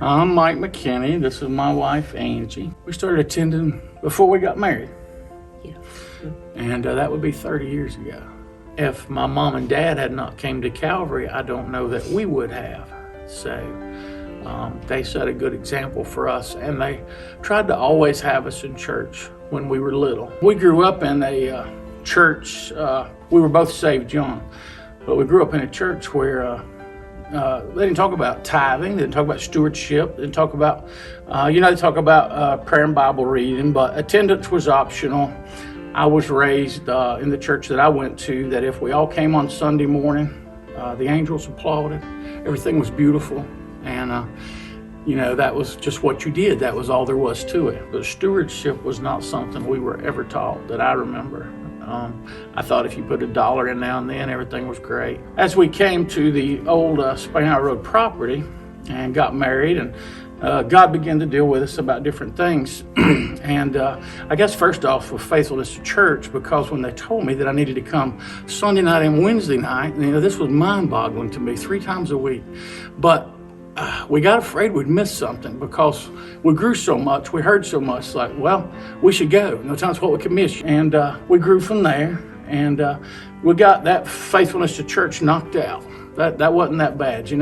I'm Mike McKinney. This is my wife, Angie. We started attending before we got married. Yeah. And that would be 30 years ago. If my mom and dad had not came to Calvary, I don't know that we would have. So they set a good example for us, and they tried to always have us in church when we were little. We grew up in a church. We were both saved young, but we grew up in a church where they didn't talk about tithing, they didn't talk about stewardship, they didn't talk about, they talk about prayer and Bible reading, but attendance was optional. I was raised in the church that I went to, that if we all came on Sunday morning, the angels applauded. Everything was beautiful, and that was just what you did. That was all there was to it. But stewardship was not something we were ever taught that I remember. I thought if you put $1 in now and then, everything was great. As we came to the old Spain Road property and got married, and God began to deal with us about different things. And I guess first off with faithfulness to church, because when they told me that I needed to come Sunday night and Wednesday night, this was mind-boggling to me, 3 times a week. But we got afraid we'd miss something because we grew so much, we heard so much, like, well, we should go. No telling us what we could miss. And we grew from there, and we got that faithfulness to church knocked out. That wasn't that bad,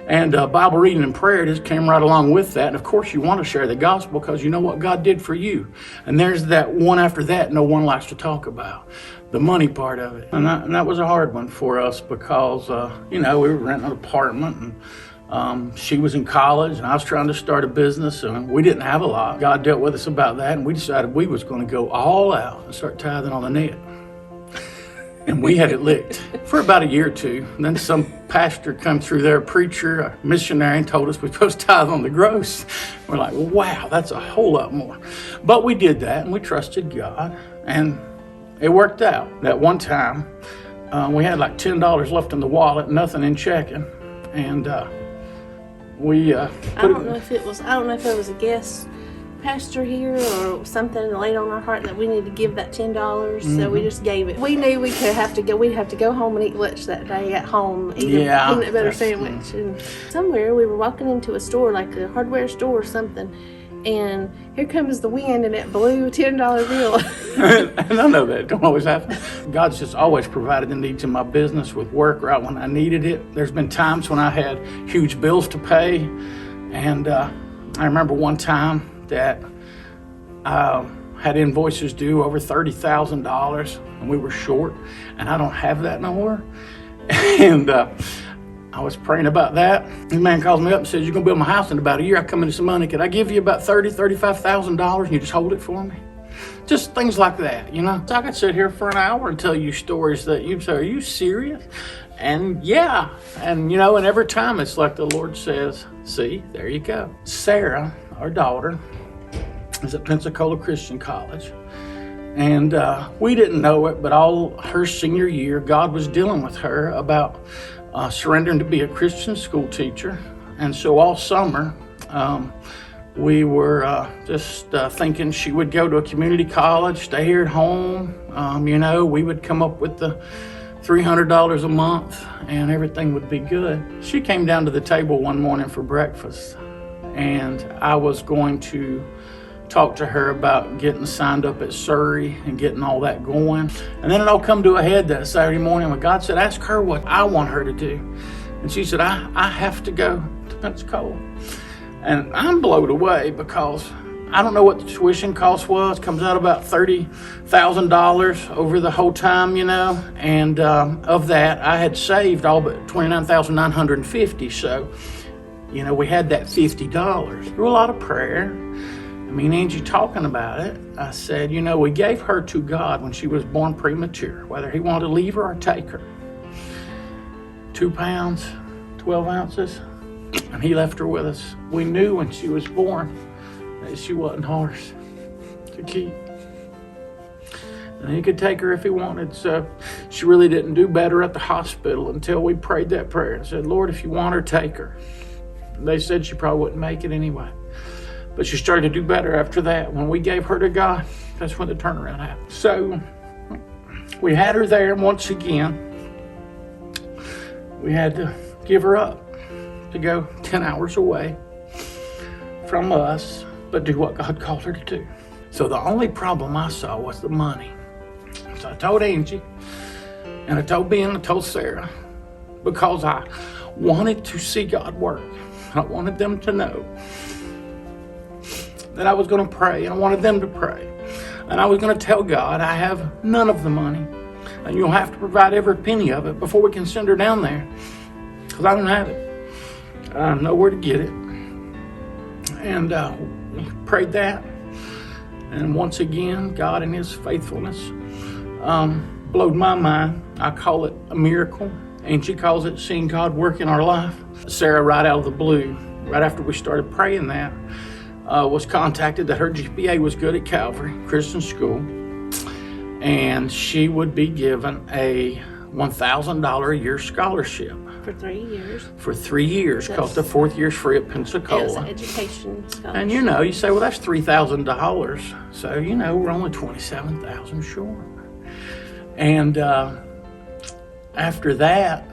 And Bible reading and prayer just came right along with that. And of course you want to share the gospel because you know what God did for you. And there's that one after that no one likes to talk about, the money part of it. And that was a hard one for us because, we were renting an apartment, and she was in college and I was trying to start a business, and we didn't have a lot. God dealt with us about that, and we decided we was going to go all out and start tithing on the net. And we had it licked for about a year or two. And then some pastor come through there, a preacher, a missionary, and told us we're supposed to tithe on the gross. We're like, wow, that's a whole lot more. But we did that, and we trusted God, and it worked out. That one time, we had like $10 left in the wallet, nothing in checking, and we I don't know if it was a guest pastor here or something laid on our heart that we need to give that $10. So we just gave it. We knew we'd have to go home and eat lunch that day at home, eat a peanut butter sandwich. And somewhere we were walking into a store, like a hardware store or something, and here comes the wind and it blew a $10 bill. And I know that don't always happen. God's just always provided the needs in my business with work right when I needed it. There's been times when I had huge bills to pay, and I remember one time that had invoices due over $30,000, and we were short, and I don't have that no more. And I was praying about that. The man calls me up and says, "You're gonna build my house in about a year. I come into some money. Could I give you about $35,000 and you just hold it for me?" Just things like that, So I could sit here for an hour and tell you stories that you say, "Are you serious?" And yeah, and and every time it's like the Lord says, "See, there you go." Sarah, our daughter, is at Pensacola Christian College, and we didn't know it, but all her senior year, God was dealing with her about surrendering to be a Christian school teacher. And so all summer, we were just thinking she would go to a community college, stay here at home. We would come up with the $300 a month and everything would be good. She came down to the table one morning for breakfast, and I was going to talk to her about getting signed up at Surrey and getting all that going. And then it all come to a head that Saturday morning when God said, "Ask her what I want her to do." And she said, I have to go to Pensacola. And I'm blown away because I don't know what the tuition cost was. Comes out about $30,000 over the whole time, And of that, I had saved all but $29,950. So, we had that $50. Through a lot of prayer. Angie talking about it, I said, we gave her to God when she was born premature, whether he wanted to leave her or take her. 2 pounds, 12 ounces, and he left her with us. We knew when she was born that she wasn't ours to keep. And he could take her if he wanted. So she really didn't do better at the hospital until we prayed that prayer and said, "Lord, if you want her, take her." They said she probably wouldn't make it anyway. But she started to do better after that. When we gave her to God, that's when the turnaround happened. So we had her there once again. We had to give her up to go 10 hours away. from us, but do what God called her to do. So the only problem I saw was the money. So I told Angie, and I told Ben, and I told Sarah, because I wanted to see God work. I wanted them to know that I was going to pray, and I wanted them to pray. And I was going to tell God, I have none of the money, and you'll have to provide every penny of it before we can send her down there, because I don't have it. I have nowhere to get it. And prayed that. And once again, God in His faithfulness blowed my mind. I call it a miracle. Angie calls it seeing God work in our life. Sarah, right out of the blue, right after we started praying that, was contacted that her GPA was good at Calvary Christian School, and she would be given a $1,000 a year scholarship. For 3 years. For 3 years, because the fourth year's free at Pensacola. It was an education scholarship. And you say, well, that's $3,000. So, we're only $27,000 short. And after that,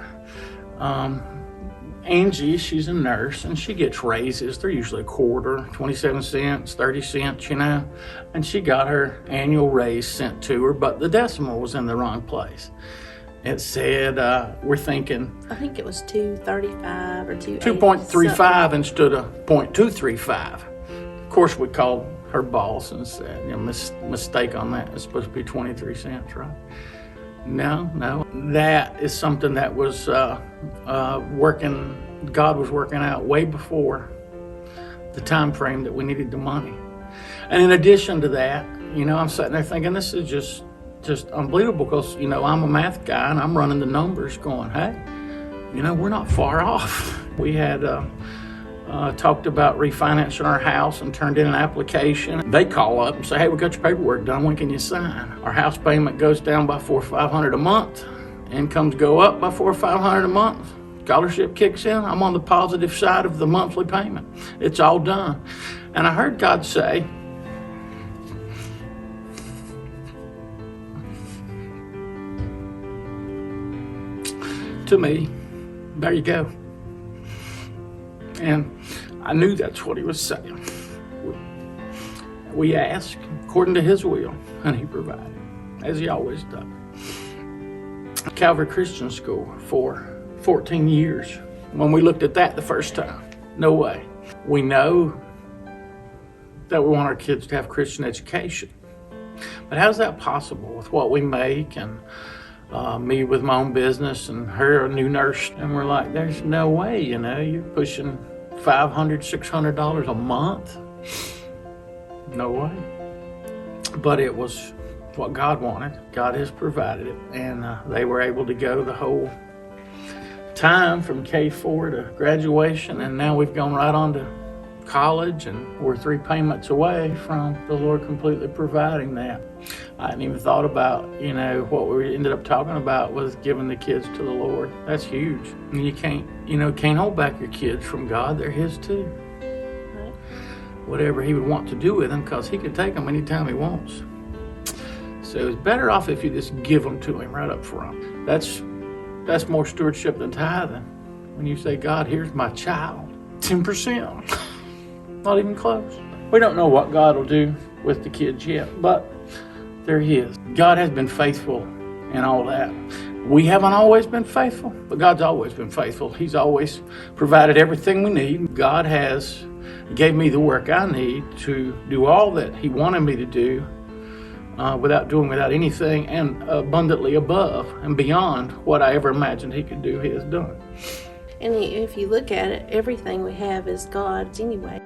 Angie, she's a nurse, and she gets raises. They're usually a quarter, 27 cents, 30 cents, And she got her annual raise sent to her, but the decimal was in the wrong place. It said, we're thinking... I think it was 235 or 2.35 instead of 0.235. Of course, we called her boss and said, mistake on that. It's supposed to be 23 cents, right? No. That is something that was working, God was working out way before the time frame that we needed the money. And in addition to that, I'm sitting there thinking, this is just unbelievable, because, I'm a math guy and I'm running the numbers going, hey, we're not far off. We had talked about refinancing our house and turned in an application. They call up and say, hey, we got your paperwork done. When can you sign? Our house payment goes down by $400 or $500 a month. Incomes go up by $400 or $500 a month. Scholarship kicks in. I'm on the positive side of the monthly payment. It's all done. And I heard God say, to me, there you go. And I knew that's what He was saying. We asked according to His will, and He provided, as He always does. Calvary Christian School for 14 years. When we looked at that the first time, no way. We know that we want our kids to have Christian education. But how's that possible with what we make, and me with my own business and her a new nurse? And we're like, there's no way, you're pushing $500, $600 a month. No way. But it was what God wanted. God has provided it. And they were able to go the whole time from K4 to graduation. And now we've gone right on to college, and we're 3 payments away from the Lord completely providing that. I hadn't even thought about, what we ended up talking about was giving the kids to the Lord. That's huge. And you can't hold back your kids from God. They're His too. Right. Whatever He would want to do with them, because He can take them anytime He wants. So it's better off if you just give them to Him right up front. That's more stewardship than tithing. When you say, God, here's my child, 10%. Not even close. We don't know what God will do with the kids yet, but they're His. God has been faithful in all that. We haven't always been faithful, but God's always been faithful. He's always provided everything we need. God gave me the work I need to do all that He wanted me to do without anything, and abundantly above and beyond what I ever imagined He could do. He has done. And if you look at it, everything we have is God's anyway.